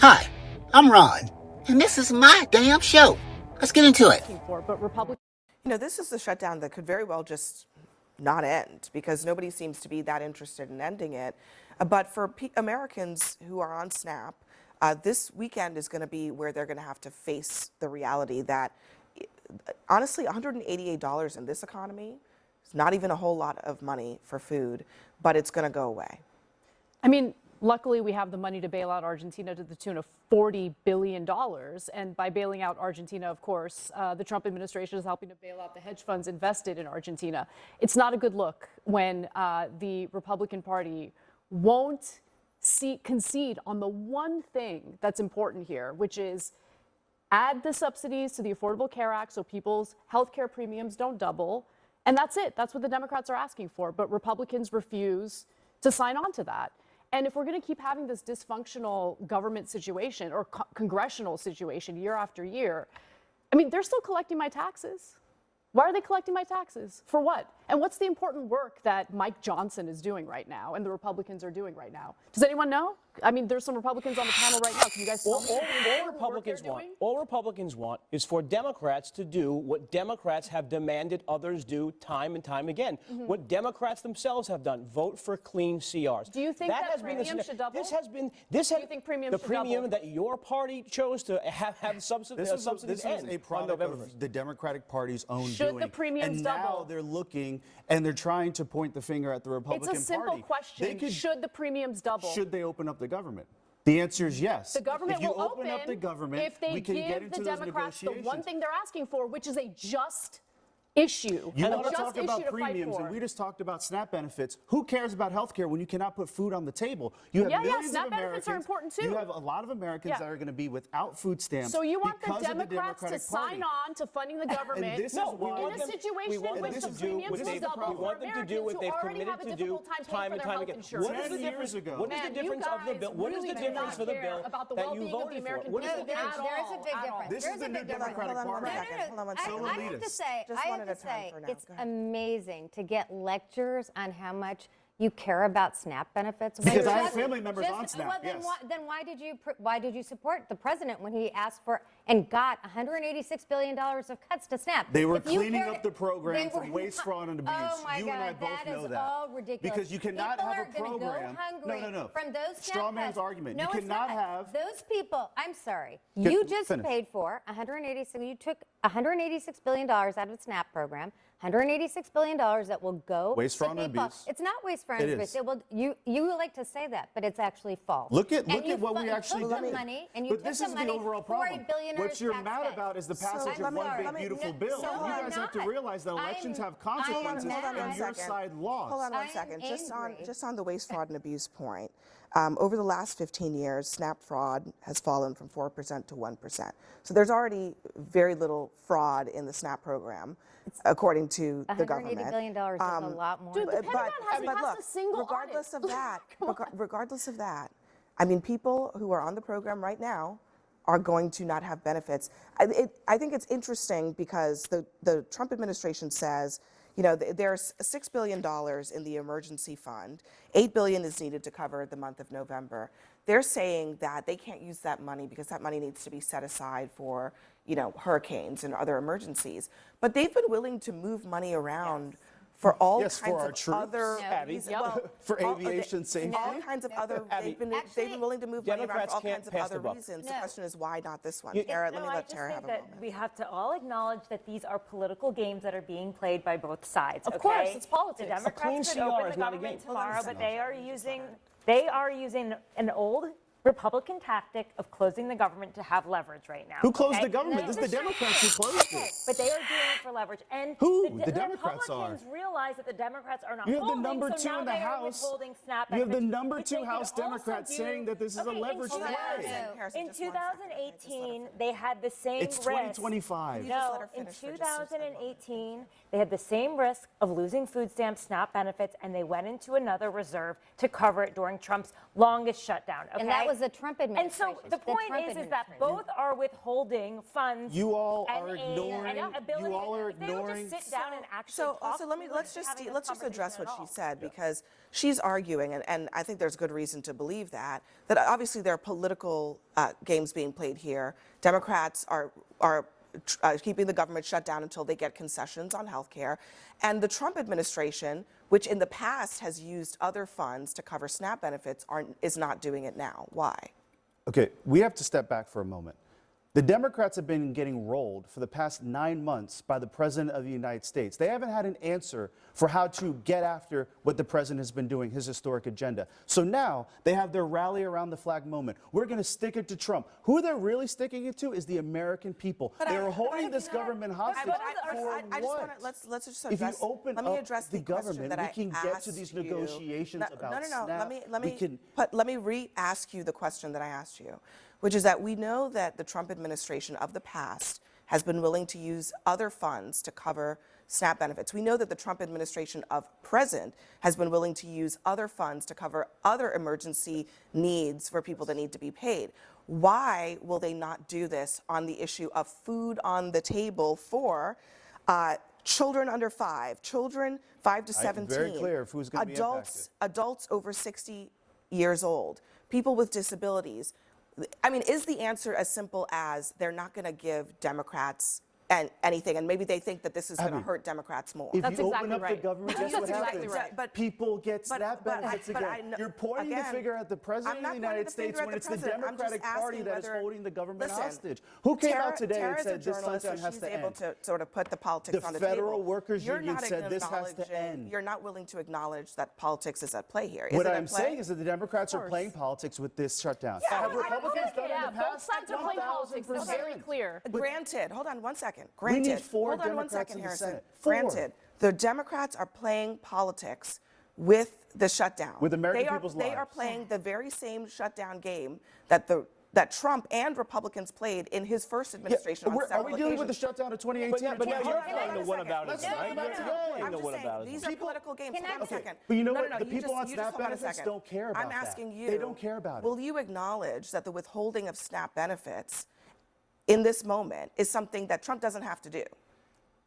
Hi, I'm Ron, and this is my damn show. Let's get into it. But Republicans. This is a shutdown that could very well just not end because nobody seems to be that interested in ending it. But for Americans who are on SNAP, this weekend is going to be where they're going to have to face the reality that, honestly, $188 in this economy is not even a whole lot of money for food, but it's going to go away. I mean, luckily we have the money to bail out Argentina to the tune of $40 billion. And by bailing out Argentina, of course, the Trump administration is helping to bail out the hedge funds invested in Argentina. It's not a good look when the Republican Party won't concede on the one thing that's important here, which is add the subsidies to the Affordable Care Act so people's health care premiums don't double. And that's it. That's what the Democrats are asking for. But Republicans refuse to sign on to that. And if we're going to keep having this dysfunctional government situation or congressional situation year after year, I mean, they're still collecting my taxes. Why are they collecting my taxes? For what? And what's the important work that Mike Johnson is doing right now and the Republicans are doing right now? Does anyone know? I mean, there's some Republicans on the panel right now. Can you guys tell me? All Republicans want is for Democrats to do what Democrats have demanded others do time and time again. What Democrats themselves have done: vote for clean CRs. Do you think that premium should double? Do you think premium should double? The premium that your party chose to have subsidies This is a product of the Democratic Party's own doing. Should the premiums double? And now they're looking and they're trying to point the finger at the Republican Party. It's a simple question. Should the premiums double? Should they open up the government? The answer is yes. The government will open up the government if they we can get give into the those Democrats the negotiations. one thing they're asking for, which is a just issue. You a want to just talk issue about to fight premiums, for. and we just talked about SNAP benefits. Who cares about health care when you cannot put food on the table? You have millions SNAP of benefits Americans. are important too. You have a lot of Americans that are going to be without food stamps. So you want the because of Democrats to Democratic sign Party. on to funding the government this is why in a situation in which the premiums will double for Americans who already have a difficult time paying for their health insurance. What is the difference? What is the difference of the bill? What is the difference for the bill that you voted for? What is the difference? There is a big difference. This is the new Democratic Party. I have to say, it's amazing to get lectures on how much you care about SNAP benefits. Because I have family members on SNAP. Well, yes. then why did you support the president when he asked for and got $186 billion of cuts to SNAP? They were cleaning up the program from waste, fraud, and abuse. Oh my you God, and I both know that. That is all ridiculous. Because you cannot people have a program. No. From those SNAP straw man's cuts. argument. No, you cannot it's not. have those people. I'm sorry. You just paid for 186. You took $186 billion out of the SNAP program. $186 billion that will go waste, fraud, and abuse. It's not waste, fraud, and abuse. It will. You like to say that, but it's actually false. Look at what we actually did. Money, and you but this is the overall problem. What you're mad about is the passage of one big beautiful bill. You guys have to realize that elections have consequences, and your side lost. Hold on 1 second. Just on the waste, fraud, and abuse point. Over the last 15 years, SNAP fraud has fallen from 4% to 1%. So there's already very little fraud in the SNAP program, according to the government. $180 billion is a lot more. Dude, the Pentagon hasn't passed a single regardless audit. Regardless of that, I mean, people who are on the program right now are going to not have benefits. I think it's interesting because the Trump administration says, there's $6 billion in the emergency fund. $8 billion is needed to cover the month of November. They're saying that they can't use that money because that money needs to be set aside for, hurricanes and other emergencies. But they've been willing to move money around for all kinds of other for aviation safety. All kinds of other. They've been willing to move money around for all kinds of other reasons. The question is, why not this one? Tara, let me let Tara have a moment. We have to all acknowledge that these are political games that are being played by both sides. Of course, it's politics. The Democrats could open the government tomorrow, but they are using an old Republican tactic of closing the government to have leverage right now. Who closed the government? This is the Democrats who closed it. But they are doing it for leverage. And the Democrats Republicans realize that the Democrats are not You have holding, the number so 2 in the House. SNAP You have the benefits, number 2 House Democrats saying that this is a leverage play. In 2018, they had the same It's risk. 2025. No, in 2018, they had the same risk of losing food stamps, SNAP benefits, and they went into another reserve to cover it during Trump's longest shutdown. Okay, And that was the Trump And administration. so the point is that both are withholding funds. You all and are aid ignoring. and ability. You all are If they would ignoring. just sit down and actually So talk also let's through having just this address conversation what at she all. said, because she's arguing, and I think there's good reason to believe that obviously there are political games being played here. Democrats are keeping the government shut down until they get concessions on health care. And the Trump administration, which in the past has used other funds to cover SNAP benefits, is not doing it now. Why? Okay, we have to step back for a moment. The Democrats have been getting rolled for the past 9 months by the President of the United States. They haven't had an answer for how to get after what the President has been doing, his historic agenda. So now they have their rally around the flag moment. We're going to stick it to Trump. Who they're really sticking it to is the American people. They're holding this government hostage for what? Let's just If you address. open let me up address the question government, that we I can get to asked these you. negotiations about No. SNAP. Let me re-ask you the question that I asked you, which is that we know that the Trump administration of the past has been willing to use other funds to cover SNAP benefits. We know that the Trump administration of present has been willing to use other funds to cover other emergency needs for people that need to be paid. Why will they not do this on the issue of food on the table for children under 5, children 5 to 17, very clear of who's gonna be adults over 60 years old, people with disabilities? I mean, is the answer as simple as they're not going to give Democrats anything, and maybe they think that this is going to hurt Democrats more? If That's you exactly open up right. the government, guess That's what exactly happens? right. But- People get SNAP but benefits I again. know- You're pointing the again, finger at the President I'm of the not United pointing the States finger at when the it's the President. I'm just Democratic Party asking that is whether- holding the government Listen, hostage. Who came Tara- out today and Tara's a said this journalist, shutdown so has she's to able end? to sort of put the politics The on the table. Federal Workers You're Union not said this has to acknowledging- end. You're not willing to acknowledge that politics is at play here. Is What it at I'm play? saying is that the Democrats are playing politics with this shutdown. Yeah, Have I- Republicans done it Yeah, in the both past? sides are playing politics. That's very 1000%. clear. Granted, hold on one second. We Granted, need 4 hold on one Democrats second, in the Harrison. Senate. 4. Granted, the Democrats are playing politics with the shutdown. With American They are- people's They are lives. playing the very same shutdown game that Trump and Republicans played in his first administration on Are several we dealing with the occasions. shutdown of 2018 But or now you're 2019? playing the what about Let's it. talk about No, today. I'm the just what saying, about it. these are political games. Can I Hold on a just- second. But you know No, what? no, The you people just- on you SNAP just hold on a benefits second. don't care about I'm that. asking you. They don't care about it. Will you acknowledge that the withholding of SNAP benefits in this moment is something that Trump doesn't have to do?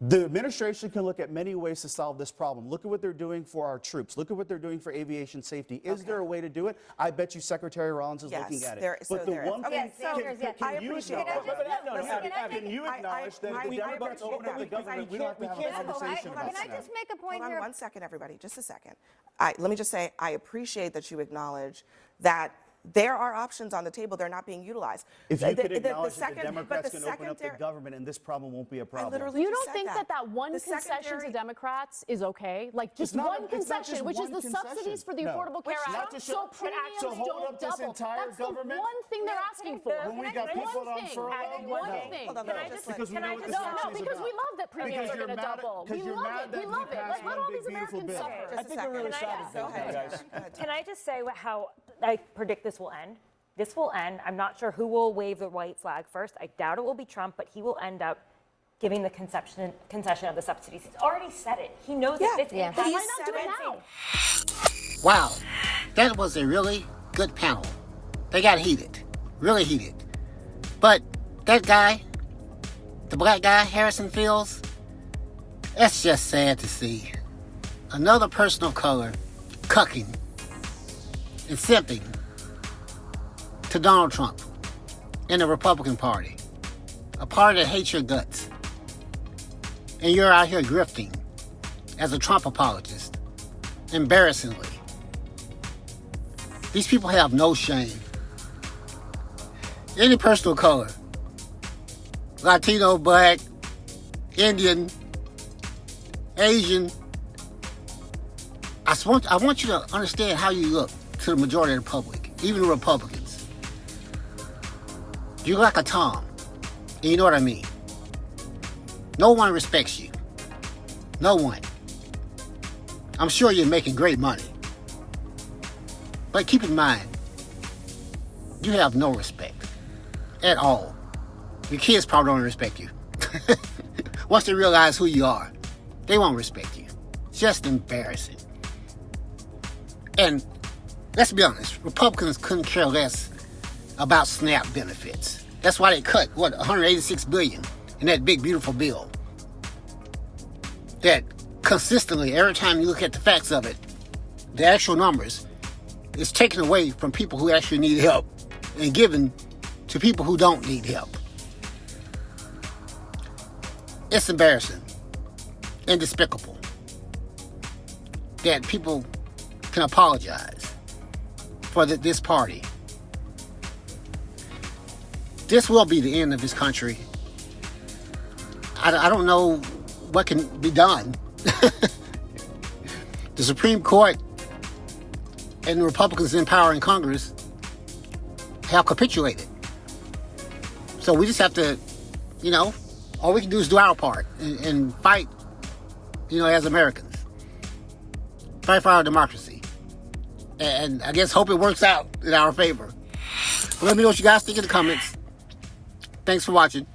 The administration can look at many ways to solve this problem. Look at what they're doing for our troops. Look at what they're doing for aviation safety. Is there a way to do it? I bet you Secretary Rollins is Yes, looking at it. there- so but the there is. one Okay, thing, so there's yet- I can you appreciate acknowledge that. No, Listen, can you acknowledge that if the Democrats appreciate open up the that. government, we don't have to have a can't- conversation about Can I SNAP? just make a point Hold here? on one second, everybody, just a second. Let me just say, I appreciate that you acknowledge that there are options on the table. They're not being utilized. If you could acknowledge that the second- Democrats but the can open up the secondary- government and this problem won't be a problem. literally You just don't said think that. that one The concession secondary- to Democrats is okay? Like just not- one it's not just concession, which is one the concession. subsidies for the No. Affordable Care Not Act, to so show- premiums to hold don't up this double. entire That's government? the one thing they're asking for. When we got One people on thing. furlough? One No. thing. Hold on, Can let I me just- let- Because we Can know I what just- this No, election no, is because about. we love that premiums Because are you're going to mad at- double. because We you're love mad it. that We we love it. passed Let one all big these Americans beautiful bill. suffer. Just a I think we're second. really Can I sad ask- about that, guys. Can I just say how I predict this will end? This will end. I'm not sure who will wave the white flag first. I doubt it will be Trump, but he will end up giving the concession of the subsidies. He's already said it. He knows Yeah. it fits Yeah. in. Then He why not do said it it. now? Wow, that was a really good panel. They got heated, really heated. But that guy, the black guy, Harrison Fields, that's just sad to see. Another person of color cucking and simping to Donald Trump and the Republican Party, a party that hates your guts. And you're out here grifting as a Trump apologist, embarrassingly. These people have no shame. Any person of color, Latino, Black, Indian, Asian, I want you to understand how you look to the majority of the public, even the Republicans. You look like a Tom, and you know what I mean. No one respects you. No one. I'm sure you're making great money. But keep in mind, you have no respect at all. Your kids probably don't respect you. Once they realize who you are, they won't respect you. It's just embarrassing. And let's be honest, Republicans couldn't care less about SNAP benefits. That's why they cut, what, $186 billion in that big, beautiful bill. That consistently, every time you look at the facts of it, the actual numbers, it's taken away from people who actually need help and given to people who don't need help. It's embarrassing and despicable that people can apologize for this party. This will be the end of this country. I don't know what can be done. The Supreme Court and the Republicans in power in Congress have capitulated. So we just have to, all we can do is do our part and fight, as Americans. Fight for our democracy. And I guess hope it works out in our favor. Let me know what you guys think in the comments. Thanks for watching.